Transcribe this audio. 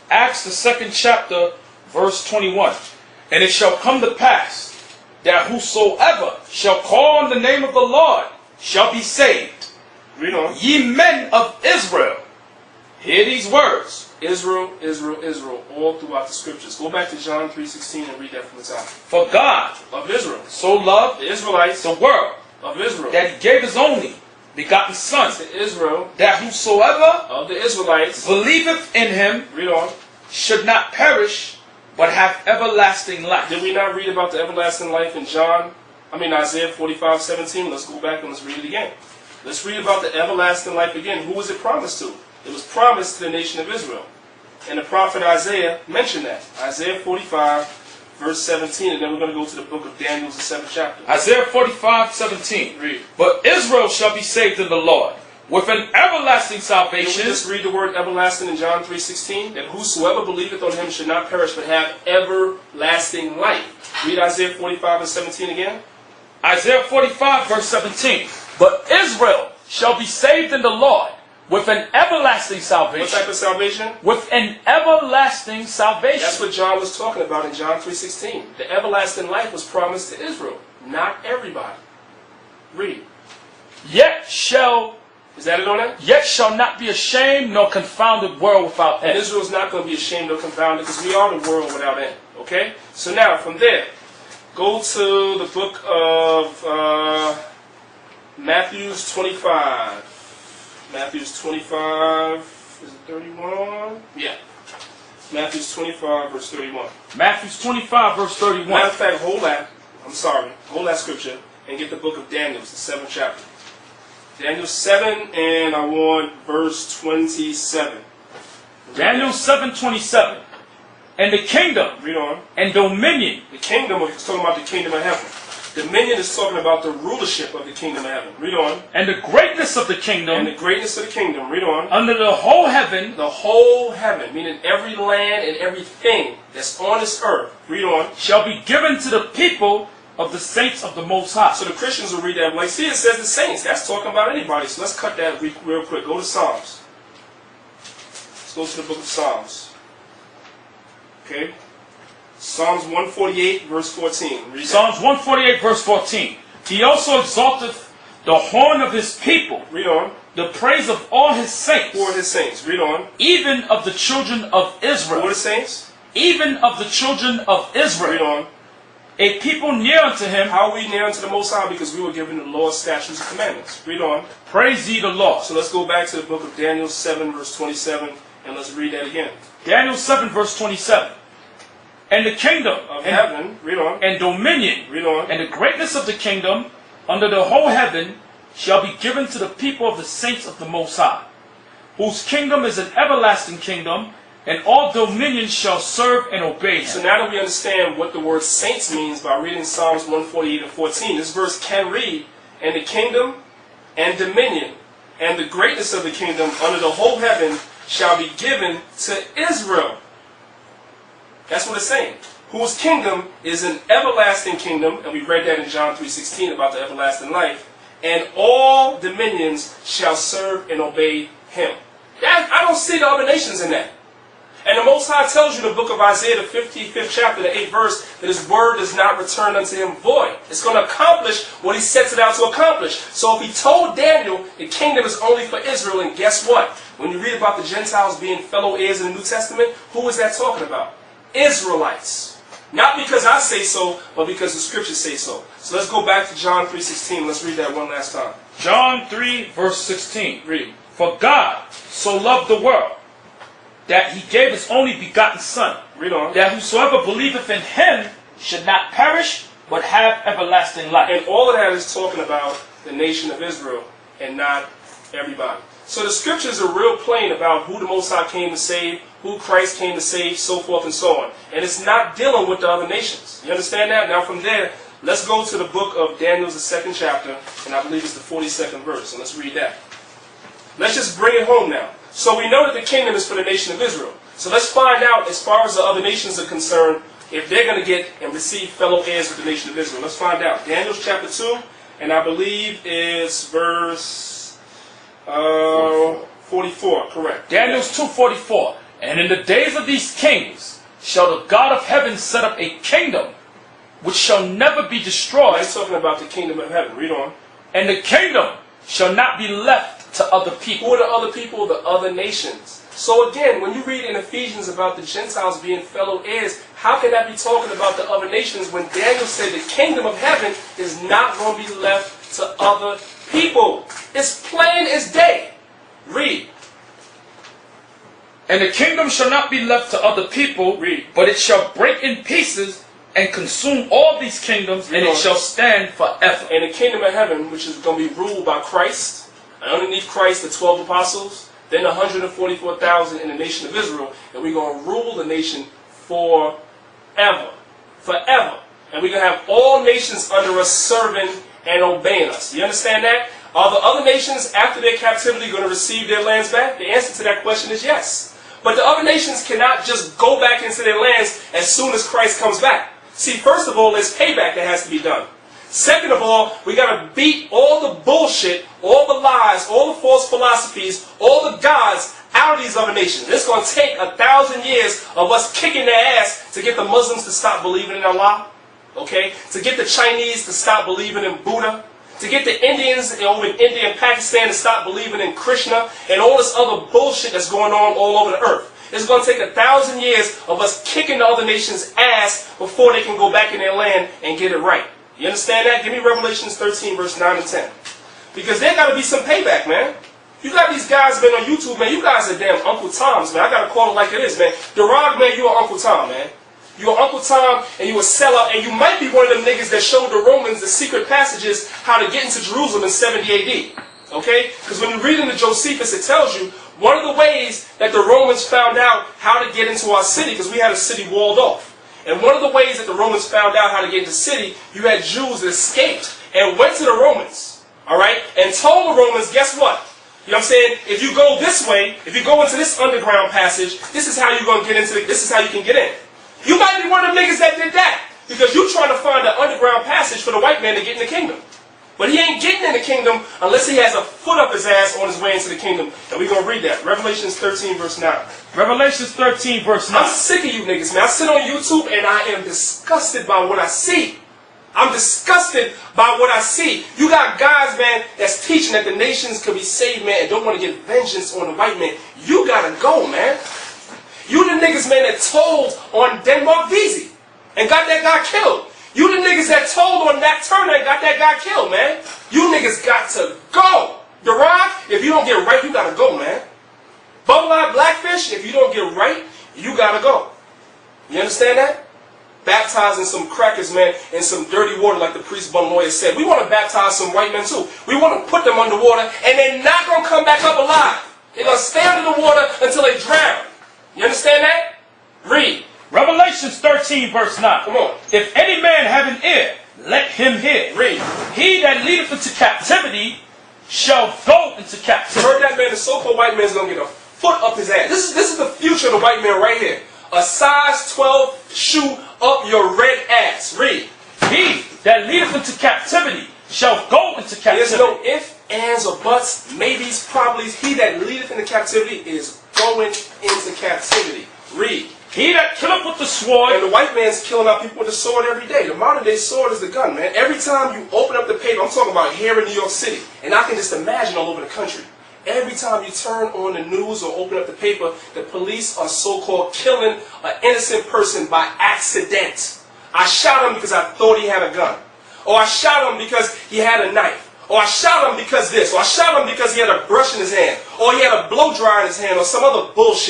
Acts the 2nd chapter, verse 21. And it shall come to pass that whosoever shall call on the name of the Lord shall be saved. Read on. Ye men of Israel, hear these words. Israel, Israel, Israel, all throughout the scriptures. Go back to John 3:16 and read that from the top. For God Of Israel. so loved The Israelites the world of Israel. that he gave his only begotten Son, To Israel that whosoever of the Israelites. believeth in him Read on. should not perish, but have everlasting life. Did we not read about the everlasting life in Isaiah 45:17? Let's go back and let's read it again. Let's read about the everlasting life again. Who was it promised to? It was promised to the nation of Israel. And the prophet Isaiah mentioned that. Isaiah 45, verse 17. And then we're going to go to the book of Daniel, the 7th chapter. Isaiah 45:17. Read. But Israel shall be saved in the Lord with an everlasting Can we salvation. just read the word everlasting in John 3:16? That whosoever believeth on him should not perish but have everlasting life. Read Isaiah 45 and 17 again. Isaiah 45 verse 17. But Israel shall be saved in the Lord with an everlasting salvation. What type of salvation? With an everlasting salvation. That's what John was talking about in John 3:16. The everlasting life was promised to Israel, not everybody. Read. Is that it on that? Yet shall not be ashamed nor confounded world without And end. Israel is not going to be ashamed or confounded because we are the world without end. Okay? So now, from there, go to the book of Matthew 25. Matthew 25, is it 31? Yeah. Matthew 25, verse 31. Matthew 25 verse 31. Matter of fact, hold that scripture and get the book of Daniel, the 7th chapter. Daniel 7, and I want verse 27. Daniel 7:27. And the kingdom Read on. and dominion. The kingdom is talking about the kingdom of heaven. Dominion is talking about the rulership of the kingdom of heaven. Read on. And the greatness of the And kingdom the greatness of the kingdom. Read on. under the whole heaven The whole heaven, meaning every land and everything that's on this earth. Read on. shall be given to the people of the saints of the Most High. So the Christians will read that like, see, it says the saints. That's talking about anybody. So let's cut that real quick. Go to Psalms. Let's go to the book of Psalms. Okay. Psalms 148, verse 14. Read Psalms 148 verse 14. He also exalteth the horn of his people, Read on. the praise of all his saints, Who are his saints? Read on. even of the children of Who are Israel, the saints? even of the children of Read Israel, on. a people near unto him. How are we near unto the Most High? Because we were given the law, statutes, and commandments. Read on. Praise ye the Lord. So let's go back to the book of Daniel 7, verse 27, and let's read that again. Daniel 7 verse 27. And the kingdom Of heaven, read on. and dominion Read on. and the greatness of the kingdom under the whole heaven shall be given to the people of the saints of the Most High, whose kingdom is an everlasting kingdom, and all dominions shall serve and obey So him. now that we understand what the word saints means by reading Psalms 148 and 14, this verse can read, and the kingdom and dominion and the greatness of the kingdom under the whole heaven shall be given to Israel. That's what it's saying. Whose kingdom is an everlasting kingdom, and we read that in John 3:16 about the everlasting life, and all dominions shall serve and obey him. I don't see the other nations in that. And the Most High tells you in the book of Isaiah, the 55th chapter, the 8th verse, that his word does not return unto him void. It's going to accomplish what he sets it out to accomplish. So if he told Daniel the kingdom is only for Israel, and guess what? When you read about the Gentiles being fellow heirs in the New Testament, who is that talking about? Israelites. Not because I say so, but because the scriptures say so. So let's go back to John 3:16. Let's read that one last time. John 3 verse 16. Read. For God so loved the world that he gave his only begotten Son, Read on. that whosoever believeth in him should not perish, but have everlasting life. And all of that is talking about the nation of Israel and not everybody. So the scriptures are real plain about who the Most High came to save, who Christ came to save, so forth and so on. And it's not dealing with the other nations. You understand that? Now from there, let's go to the book of Daniel, the 2nd chapter, and I believe it's the 42nd verse. And let's read that. Let's just bring it home now. So we know that the kingdom is for the nation of Israel. So let's find out, as far as the other nations are concerned, if they're going to get and receive fellow heirs with the nation of Israel. Let's find out. Daniel chapter 2, and I believe it's verse 44, correct. Daniel 2:44. And in the days of these kings shall the God of heaven set up a kingdom which shall never be destroyed. He's talking about the kingdom of heaven. Read on. And the kingdom shall not be left to other people. Who are the other people? The other nations. So again, when you read in Ephesians about the Gentiles being fellow heirs, how can that be talking about the other nations when Daniel said the kingdom of heaven is not going to be left to other people? It's plain as day. Read. And the kingdom shall not be left to other people, Read. but it shall break in pieces and consume all these kingdoms, and it shall stand forever. And the kingdom of heaven, which is going to be ruled by Christ, and underneath Christ, the 12 apostles, then the 144,000 in the nation of Israel, and we're going to rule the nation forever. Forever. And we're going to have all nations under us serving and obeying us. You understand that? Are the other nations, after their captivity, going to receive their lands back? The answer to that question is yes. But the other nations cannot just go back into their lands as soon as Christ comes back. See, first of all, there's payback that has to be done. Second of all, we got to beat all the bullshit, all the lies, all the false philosophies, all the gods out of these other nations. It's going to take 1,000 years of us kicking their ass to get the Muslims to stop believing in Allah. Okay? To get the Chinese to stop believing in Buddha. To get the Indians over in India and Pakistan to stop believing in Krishna and all this other bullshit that's going on all over the earth. It's going to take 1,000 years of us kicking the other nations' ass before they can go back in their land and get it right. You understand that? Give me Revelations 13, verse 9 and 10. Because there got to be some payback, man. You got these guys, man, on YouTube, man. You guys are damn Uncle Toms, man. I got to call it like it is, man. Durag, man, you are Uncle Tom, man. You are Uncle Tom, and you a sellout, and you might be one of them niggas that showed the Romans the secret passages how to get into Jerusalem in 70 AD. Okay? Because when you read in the Josephus, it tells you one of the ways that the Romans found out how to get into our city, because we had a city walled off. And one of the ways that the Romans found out how to get into the city, you had Jews that escaped and went to the Romans, all right, and told the Romans, guess what? You know what I'm saying? If you go this way, if you go into this underground passage, this is how you're going to get into this is how you can get in. You might be one of them niggas that did that, because you're trying to find an underground passage for the white man to get in the kingdom. But he ain't getting in the kingdom unless he has a foot up his ass on his way into the kingdom. And we're going to read that. Revelations 13, verse 9. Revelations 13, verse 9. I'm sick of you niggas, man. I sit on YouTube and I am disgusted by what I see. I'm disgusted by what I see. You got guys, man, that's teaching that the nations could be saved, man, and don't want to get vengeance on the white man. You got to go, man. You the niggas, man, that told on Denmark Vesey and got that guy killed. You the niggas that told on Nat Turner and got that guy killed, man. You niggas got to go. Durag, if you don't get right, you got to go, man. Bubble-eyed Blackfish, if you don't get right, you got to go. You understand that? Baptizing some crackers, man, in some dirty water like the priest bum lawyer said. We want to baptize some white men too. We want to put them underwater and they're not going to come back up alive. They're going to stay under the water until they drown. You understand that? Read. Revelations 13, verse 9. Come on. If any man have an ear, let him hear. Read. He that leadeth into captivity shall go into captivity. Heard that, man? The so-called white man's going to get a foot up his ass. This is the future of the white man right here. A size 12 shoe up your red ass. Read. He that leadeth into captivity shall go into captivity. There's no ifs, ands, or buts, maybes, probablys. He that leadeth into captivity is going into captivity. Read. He that killeth with the sword. And the white man's killing our people with the sword every day. The modern day sword is the gun, man. Every time you open up the paper, I'm talking about here in New York City, and I can just imagine all over the country. Every time you turn on the news or open up the paper, the police are so-called killing an innocent person by accident. I shot him because I thought he had a gun. Or I shot him because he had a knife. Or I shot him because this. Or I shot him because he had a brush in his hand. Or he had a blow dryer in his hand or some other bullshit.